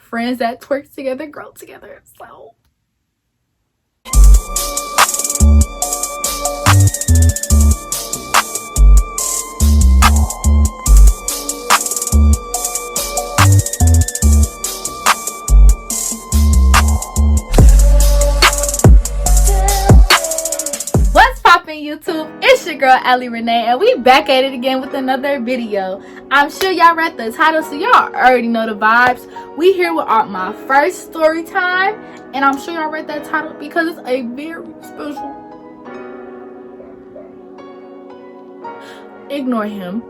friends that twerk together grow together. So YouTube, it's your girl Ali Renee, and we back at it again with another video. I'm sure y'all read the title, so y'all already know the vibes. We here with my first story time, and I'm sure y'all read that title because it's a very special, ignore him,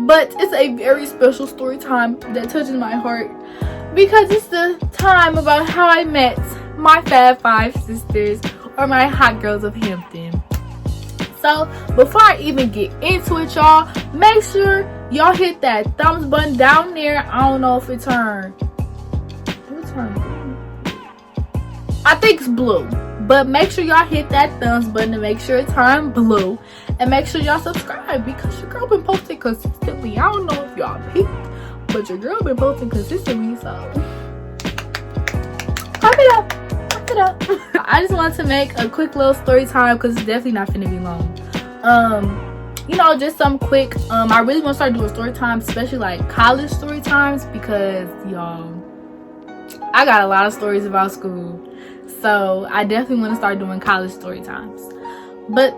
but it's a very special story time that touches my heart because it's the time about how I met my Fab Five sisters, or my hot girls of Hampton. So before I even get into it, y'all, make sure y'all hit that thumbs button down there. I don't know if it turned. What turned blue? I think it's blue. But make sure y'all hit that thumbs button to make sure it turned blue. And make sure y'all subscribe because your girl been posting consistently. I don't know if y'all peeped, but your girl been posting consistently, so pop it up. I just wanted to make a quick little story time because it's definitely not finna be long. You know, just some quick, I really want to start doing story times, especially like college story times, because y'all, I got a lot of stories about school, so I definitely want to start doing college story times. But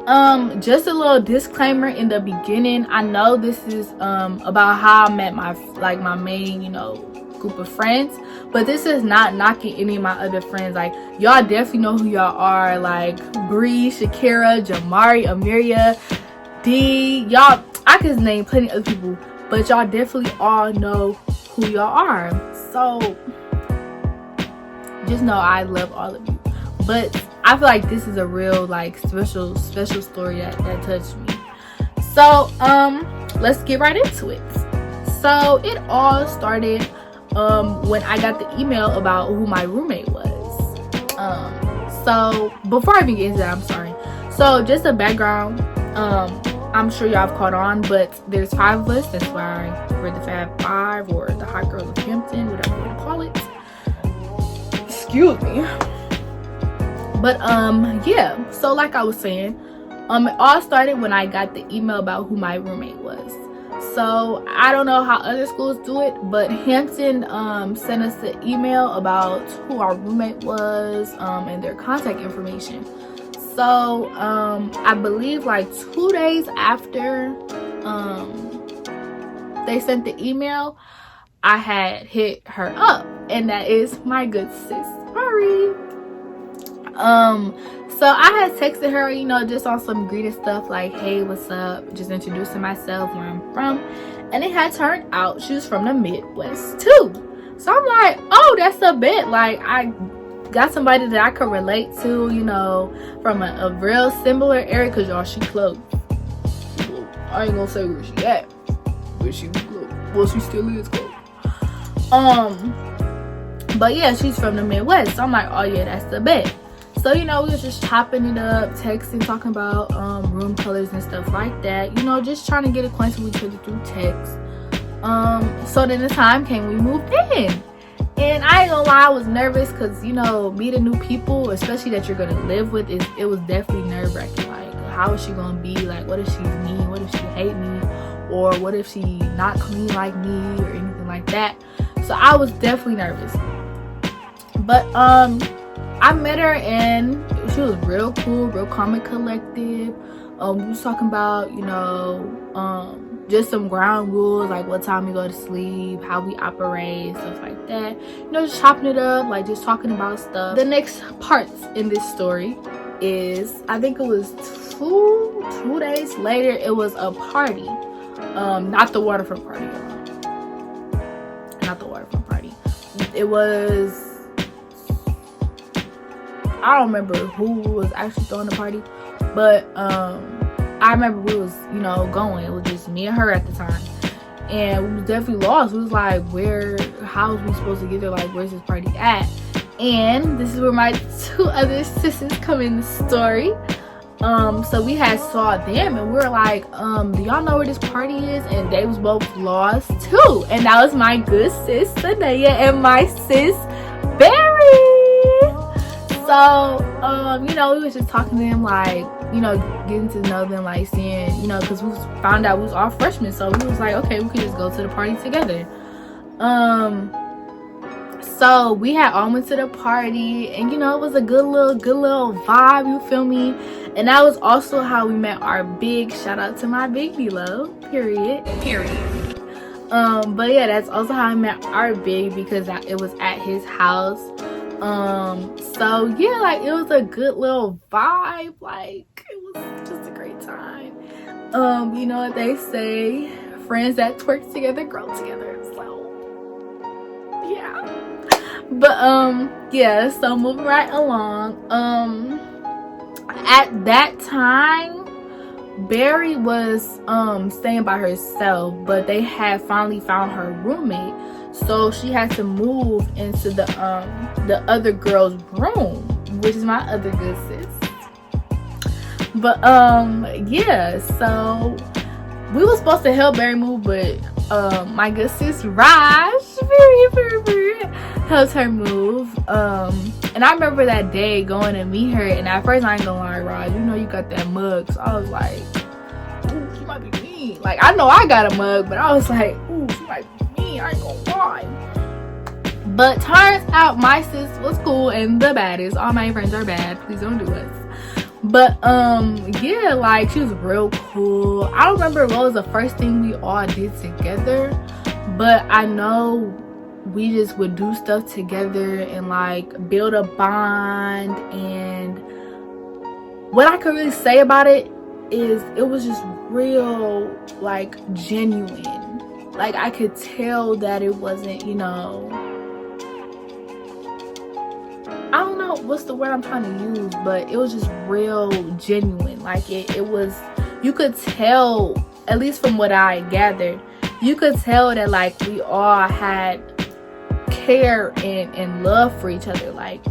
just a little disclaimer in the beginning. I know this is about how I met my main, you know, group of friends, but this is not knocking any of my other friends. Like, y'all definitely know who y'all are, like Bree, Shakira, Jamari, Amiria, D, y'all, I could name plenty of other people, but y'all definitely all know who y'all are. So just know I love all of you, but I feel like this is a real, like, special story that touched me. So let's get right into it. So it all started when I got the email about who my roommate was. So before I even get into that, I'm sorry. So just a background, I'm sure y'all have caught on, but there's 5 of us. That's why we're the Fab Five, or the Hot Girls of Hampton, whatever you want to call it. Excuse me. But yeah, so like I was saying, it all started when I got the email about who my roommate was. So I don't know how other schools do it, but Hampton sent us the email about who our roommate was, and their contact information. So I believe like 2 days after they sent the email, I had hit her up, and that is my good sis Ari. So I had texted her, you know, just on some greeting stuff like, hey, what's up, just introducing myself, where I'm from. And it had turned out she was from the Midwest too. So I'm like, oh, that's a bit, like, I got somebody that I could relate to, you know, from a real similar area, because y'all, she close. I ain't gonna say where she at, but she close. Well, she still is close. But yeah, she's from the Midwest. So I'm like, oh yeah, that's the bet. So, you know, we was just chopping it up, texting, talking about room colors and stuff like that. You know, just trying to get acquainted with each other through text. So then the time came, we moved in. And I ain't gonna lie, I was nervous because, you know, meeting new people, especially that you're gonna live with, it was definitely nerve-wracking. Like, how is she gonna be? Like, what if she's mean? What if she hate me? Or what if she not clean like me, or anything like that? So I was definitely nervous. But I met her and she was real cool, real calm and collective. We was talking about, you know, just some ground rules, like what time we go to sleep, how we operate, stuff like that. You know, just chopping it up, like just talking about stuff. The next parts in this story is, I think it was two days later, it was a party. Not the waterfront party, not the waterfront party. It was, I don't remember who was actually throwing the party, but I remember we was, you know, going. It was just me and her at the time, and we was definitely lost. We was like, how was we supposed to get there? Like, where's this party at? And this is where my 2 other sisters come in the story. So we had saw them and we were like, do y'all know where this party is? And they was both lost too. And that was my good sis Sanaya and my sis Barry. So you know, we was just talking to them, like, you know, getting to know them, like seeing, you know, because we found out we was all freshmen, so we was like, okay, we could just go to the party together. So we had all went to the party, and you know, it was a good little vibe, you feel me? And that was also how we met our big, shout out to my big D-Lo, period. But yeah, that's also how I met our big, because it was at his house. So yeah, like, it was a good little vibe, like, it was just a great time. You know what they say, friends that twerk together grow together. So yeah. But yeah, so moving right along, at that time Barry was staying by herself, but they had finally found her roommate, so she had to move into the other girl's room, which is my other good sis. But yeah, so we were supposed to help Barry move, but my good sis Raj very helped her move. And I remember that day going to meet her, and at first I ain't gonna lie, Raj, you know you got that mug, so I was like, ooh, she might be mean. Like, I know I got a mug, but I was like, ooh, she might be mean, I ain't gonna lie. But turns out my sis was cool and the baddest. All my friends are bad, please don't do us. But yeah, like, she was real cool. I don't remember what was the first thing we all did together, but I know we just would do stuff together and like build a bond. And what I could really say about it is it was just real, like, genuine. Like, I could tell that it wasn't, you know, I don't know what's the word I'm trying to use, but it was just real genuine. Like, it was, you could tell, at least from what I gathered, you could tell that, like, we all had care and love for each other. Like,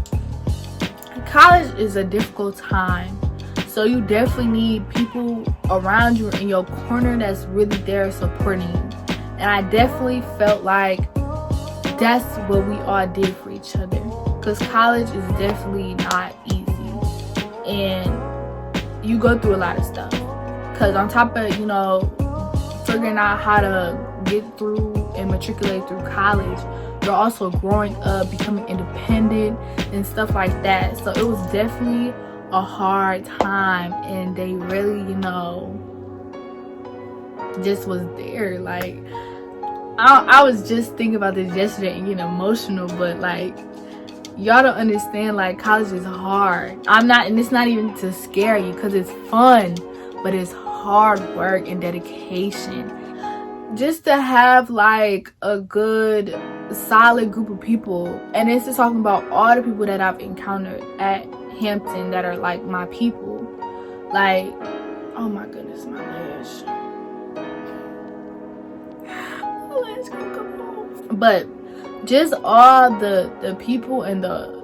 college is a difficult time, so you definitely need people around you in your corner that's really there supporting you. And I definitely felt like that's what we all did for each other, because college is definitely not easy and you go through a lot of stuff, because on top of, you know, figuring out how to get through and matriculate through college, you're also growing up, becoming independent and stuff like that. So it was definitely a hard time, and they really, you know, just was there. Like, I was just thinking about this yesterday and getting emotional, but like, y'all don't understand, like, college is hard. And it's not even to scare you, because it's fun, but it's hard work and dedication. Just to have like a good solid group of people, and it's just talking about all the people that I've encountered at Hampton that are like my people. Like, oh my goodness, my lash gonna come off. But just all the people and the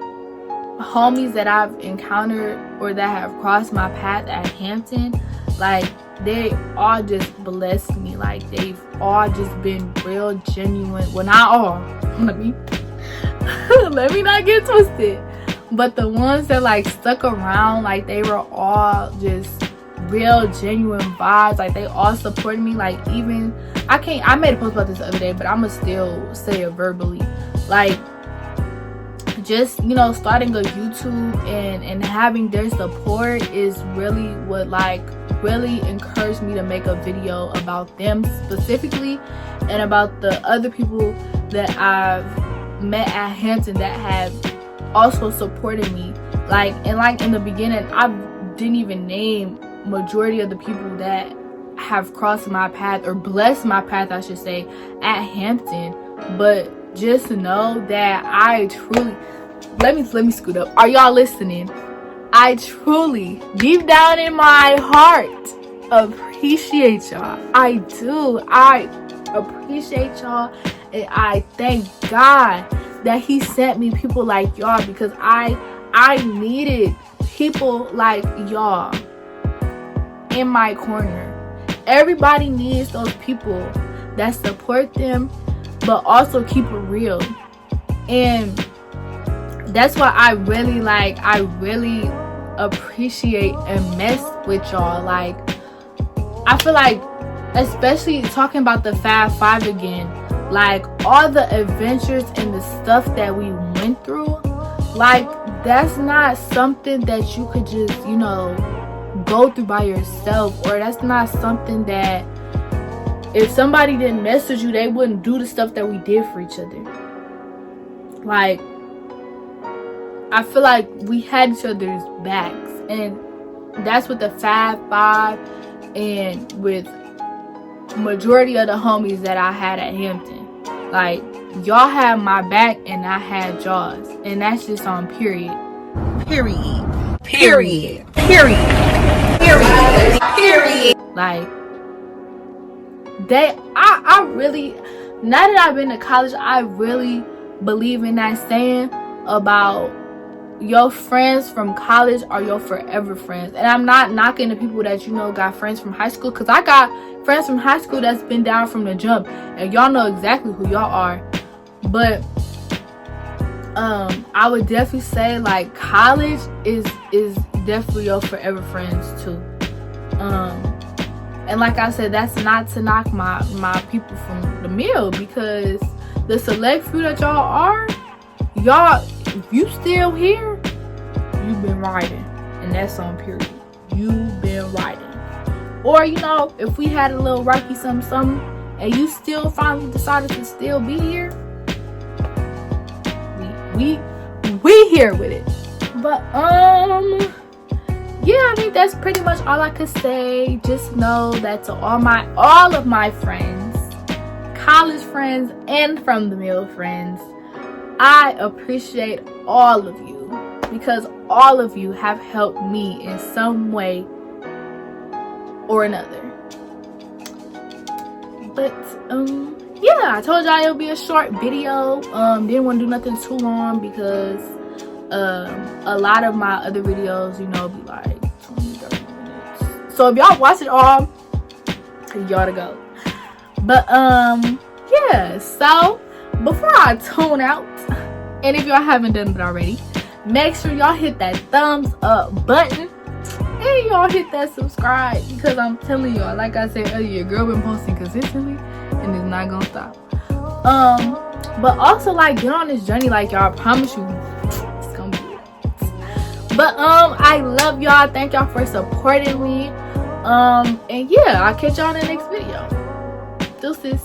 homies that I've encountered or that have crossed my path at Hampton, like, they all just blessed me. Like, they've all just been real genuine. Well, not all, let me not get twisted, but the ones that like stuck around, like, they were all just real genuine vibes. Like, they all supported me. Like, even I made a post about this the other day, but I'ma still say it verbally. Like, just, you know, starting a YouTube and having their support is really what, like, really encouraged me to make a video about them specifically, and about the other people that I've met at Hampton that have also supported me. Like, and like in the beginning, I didn't even name majority of the people that have crossed my path, or blessed my path, I should say, at Hampton. But just know that I truly, let me scoot up. Are y'all listening? I truly, deep down in my heart, appreciate y'all. I do. I appreciate y'all, and I thank God that he sent me people like y'all, because I needed people like y'all. in my corner. Everybody needs those people that support them, but also keep it real. And that's why I really appreciate and mess with y'all. Like, I feel like, especially talking about the Fab Five again, like all the adventures and the stuff that we went through, like that's not something that you could just, you know, go through by yourself. Or that's not something that if somebody didn't message you, they wouldn't do the stuff that we did for each other. Like, I feel like we had each other's backs, and that's with the Fab Five and with majority of the homies that I had at Hampton. Like, y'all had my back and I had y'all's, and that's just on period. Period. Like, I really, now that I've been to college, I really believe in that saying about your friends from college are your forever friends. And I'm not knocking the people that, you know, got friends from high school, because I got friends from high school that's been down from the jump, and y'all know exactly who y'all are. But I would definitely say, like, college is definitely your forever friends too. And like I said, that's not to knock my people from the mill, because the select few that y'all are, y'all, if you still here, you've been riding, and that's on period. You've been riding. Or, you know, if we had a little rocky something, and you still finally decided to still be here, we here with it. But yeah, I think that's pretty much all I could say. Just know that to all of my friends, college friends and from the mill friends, I appreciate all of you, because all of you have helped me in some way or another. But yeah, I told y'all it'll be a short video. Didn't want to do nothing too long, because a lot of my other videos, you know, be like 20-30 minutes. So if y'all watch it all, y'all to go. But yeah, so before I tune out, and if y'all haven't done it already, make sure y'all hit that thumbs up button, and y'all hit that subscribe, because I'm telling y'all, like I said earlier, your girl been posting consistently and it's not gonna stop. But also, like, get on this journey, like, y'all, I promise you it's gonna be lit. But I love y'all. Thank y'all for supporting me. And yeah, I'll catch y'all in the next video. Deuces.